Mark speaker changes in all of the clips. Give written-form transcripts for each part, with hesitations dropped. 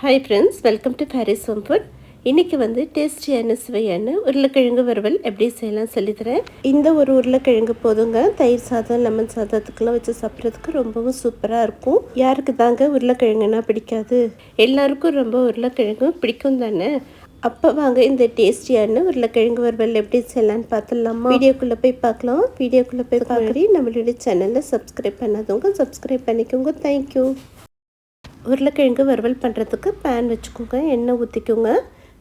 Speaker 1: Hi friends, welcome to Paris home food. இன்றைக்கி வந்து டேஸ்டியான சுவையான உருளைக்கிழங்கு வறுவல் எப்படி செய்யலாம் சொல்லித்தரேன். இந்த ஒரு உருளைக்கிழங்கு போதுங்க, தயிர் சாதம் லெமன் சாதத்துக்கெலாம் வச்சு சாப்பிட்றதுக்கு ரொம்பவும் சூப்பராக இருக்கும். யாருக்கு தாங்க உருளைக்கிழங்குனா பிடிக்காது? எல்லாருக்கும் ரொம்ப உருளைக்கிழங்கு பிடிக்கும் தானே. அப்போ வாங்க இந்த டேஸ்டியான உருளைக்கிழங்கு வறுவல் எப்படி செய்யலான்னு பார்த்துடலாமா? வீடியோக்குள்ளே போய் பார்க்கலாம். வீடியோக்குள்ளே போய் பார்க்குறீ நம்மளுடைய சேனலில் சப்ஸ்கிரைப் பண்ணாதவங்க சப்ஸ்கிரைப் பண்ணிக்கோங்க. தேங்க்யூ. உருளைக்கிழங்கு வறுவல் பண்ணுறதுக்கு பேன் வச்சுக்கோங்க. எண்ணெய் ஊற்றிக்கோங்க.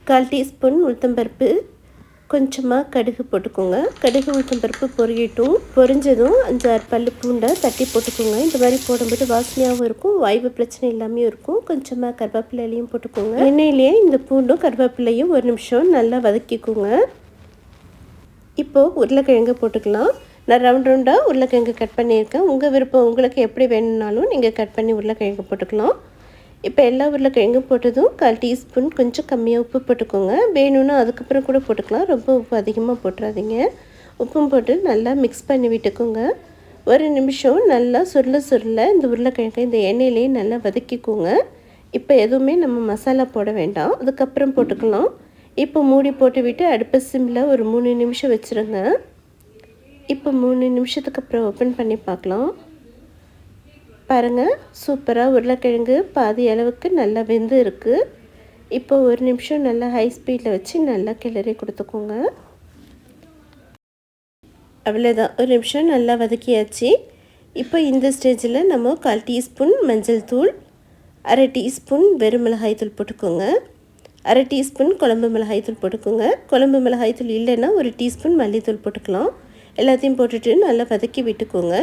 Speaker 1: 1/4 டீஸ்பூன் உளுத்தம்பருப்பு, கொஞ்சமாக கடுகு போட்டுக்கோங்க. கடுகு உளுத்தம்பருப்பு பொரிஞ்சதும் 5-6 பல்லு பூண்டை தட்டி போட்டுக்கோங்க. இந்த மாதிரி போடும்போது வாசனையாகவும் இருக்கும், வாய்வு பிரச்சனை இல்லாமையும் இருக்கும். கொஞ்சமாக கருவேப்பிலையும் போட்டுக்கோங்க. எண்ணெயிலேயே இந்த பூண்டும் கருவேப்பிலையும் 1 நிமிஷம் நல்லா வதக்கிக்கோங்க. இப்போது உருளைக்கிழங்கு போட்டுக்கலாம். நான் ரவுண்டாக உருளைக்கிழங்கு கட் பண்ணியிருக்கேன். உங்கள் விருப்பம், உங்களுக்கு எப்படி வேணும்னாலும் நீங்கள் கட் பண்ணி உருளைக்கிழங்கு போட்டுக்கலாம். இப்போ எல்லா உருளைக்கிழங்கும் போட்டதும் 1/4 டீஸ்பூன் கொஞ்சம் கம்மியாக உப்பு போட்டுக்கோங்க. வேணும்னா அதுக்கப்புறம் கூட போட்டுக்கலாம். ரொம்ப உப்பு அதிகமாக போட்டுறாதீங்க. உப்பும் போட்டு நல்லா மிக்ஸ் பண்ணி விட்டுக்கோங்க. 1 நிமிஷம் நல்லா சுருள இந்த உருளைக்கிழங்கு இந்த எண்ணெயிலேயே நல்லா வதக்கிக்கோங்க. இப்போ எதுவுமே நம்ம மசாலா போட வேண்டாம், அதுக்கப்புறம் போட்டுக்கலாம். இப்போ மூடி போட்டு விட்டு அடுப்பு சிம்மில் ஒரு 3 நிமிஷம் வச்சுருங்க. இப்போ 3 நிமிஷத்துக்கு அப்புறம் ஓப்பன் பண்ணி பார்க்கலாம். பாருங்கள், சூப்பராக உருளைக்கிழங்கு பாதி அளவுக்கு நல்லா வெந்து இருக்குது. இப்போ 1 நிமிஷம் நல்லா ஹை ஸ்பீடில் வச்சு நல்லா கிளறி கொடுத்துக்கோங்க. அவ்வளோதான், 1 நிமிஷம் நல்லா வதக்கியாச்சு. இப்போ இந்த ஸ்டேஜில் நம்ம 1/4 டீஸ்பூன் மஞ்சள் தூள், 1/2 டீஸ்பூன் வெறும் மிளகாய் தூள் போட்டுக்கோங்க. 1/2 டீஸ்பூன் குழம்பு மிளகாய் தூள் போட்டுக்கோங்க. குழம்பு மிளகாய் தூள் இல்லைன்னா 1 டீஸ்பூன் மல்லித்தூள் போட்டுக்கலாம். எல்லாத்தையும் போட்டுட்டு நல்லா வதக்கி விட்டுக்கோங்க.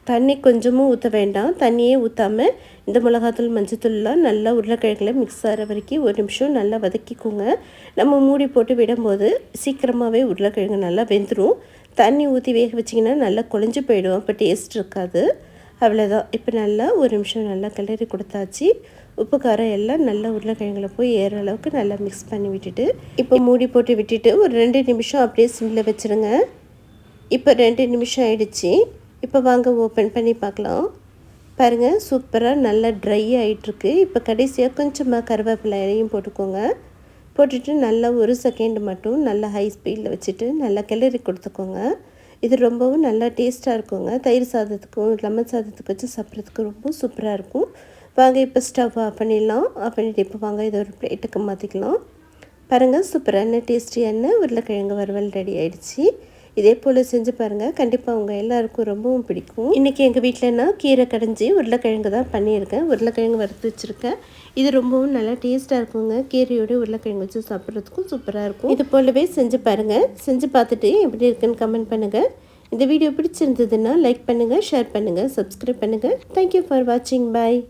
Speaker 1: தண்ணி கொஞ்சமும் ஊற்ற வேண்டாம். தண்ணியே ஊற்றாமல் இந்த மிளகாத்தூள் மஞ்சத்தூள்லாம் நல்லா உருளைக்கிழங்குல மிக்ஸ் ஆகிற வரைக்கும் 1 நிமிஷம் நல்லா வதக்கிக்கோங்க. நம்ம மூடி போட்டு விடும்போது சீக்கிரமாகவே உருளைக்கிழங்கு நல்லா வெந்துடும். தண்ணி ஊற்றி வேக வச்சிங்கன்னா நல்லா குழஞ்சி போயிடும், அப்போ டேஸ்ட் இருக்காது. அவ்வளோதான். இப்போ நல்லா 1 நிமிஷம் நல்லா கிளறி கொடுத்தாச்சு. உப்பு காரம் எல்லாம் நல்லா உருளைக்கிழங்குல போய் ஏற அளவுக்கு நல்லா மிக்ஸ் பண்ணி விட்டுட்டு இப்போ மூடி போட்டு விட்டுட்டு ஒரு 2 நிமிஷம் அப்படியே சிம்மில் வச்சுருங்க. இப்போ 2 நிமிஷம் ஆயிடுச்சு. இப்போ வாங்க ஓப்பன் பண்ணி பார்க்கலாம். பாருங்கள், சூப்பராக நல்லா ட்ரை ஆகிட்டுருக்கு. இப்போ கடைசியாக கொஞ்சமாக கருவேப்பிலையும் போட்டுக்கோங்க. போட்டுட்டு நல்லா 1 செகண்ட் மட்டும் நல்லா ஹை ஸ்பீடில் வச்சுட்டு நல்லா கிளறி கொடுத்துக்கோங்க. இது ரொம்பவும் நல்லா டேஸ்ட்டாக இருக்குங்க. தயிர் சாதத்துக்கும் லெமன் சாதத்துக்கு வச்சு சாப்பிட்றதுக்கு ரொம்ப சூப்பராக இருக்கும். வாங்க இப்போ ஸ்டவ் ஆஃப் பண்ணிடலாம். ஆஃப் பண்ணிவிட்டு இப்போ வாங்க இதை ஒரு பிளேட்டுக்கு மாற்றிக்கலாம். பாருங்கள், சூப்பரான டேஸ்டியான உருளைக்கிழங்கு வறுவல் ரெடி ஆகிடுச்சு. இதே போல் செஞ்சு பாருங்கள், கண்டிப்பாக அவங்க எல்லாருக்கும் ரொம்பவும் பிடிக்கும். இன்றைக்கி எங்கள் வீட்டில் நான் கீரை கடைஞ்சி உருளைக்கிழங்கு தான் பண்ணியிருக்கேன். உருளைக்கிழங்கு வறுத்து வச்சுருக்கேன். இது ரொம்பவும் நல்லா டேஸ்ட்டாக இருக்குங்க. கீரையோடு உருளைக்கிழங்கு வச்சு சாப்பிட்றதுக்கும் சூப்பராக இருக்கும். இது போலவே செஞ்சு பாருங்கள். செஞ்சு பார்த்துட்டு எப்படி இருக்குன்னு கமெண்ட் பண்ணுங்கள். இந்த வீடியோ பிடிச்சிருந்ததுன்னா லைக் பண்ணுங்கள், ஷேர் பண்ணுங்கள், சப்ஸ்கிரைப் பண்ணுங்கள். தேங்க்யூ ஃபார் வாட்சிங். பாய்.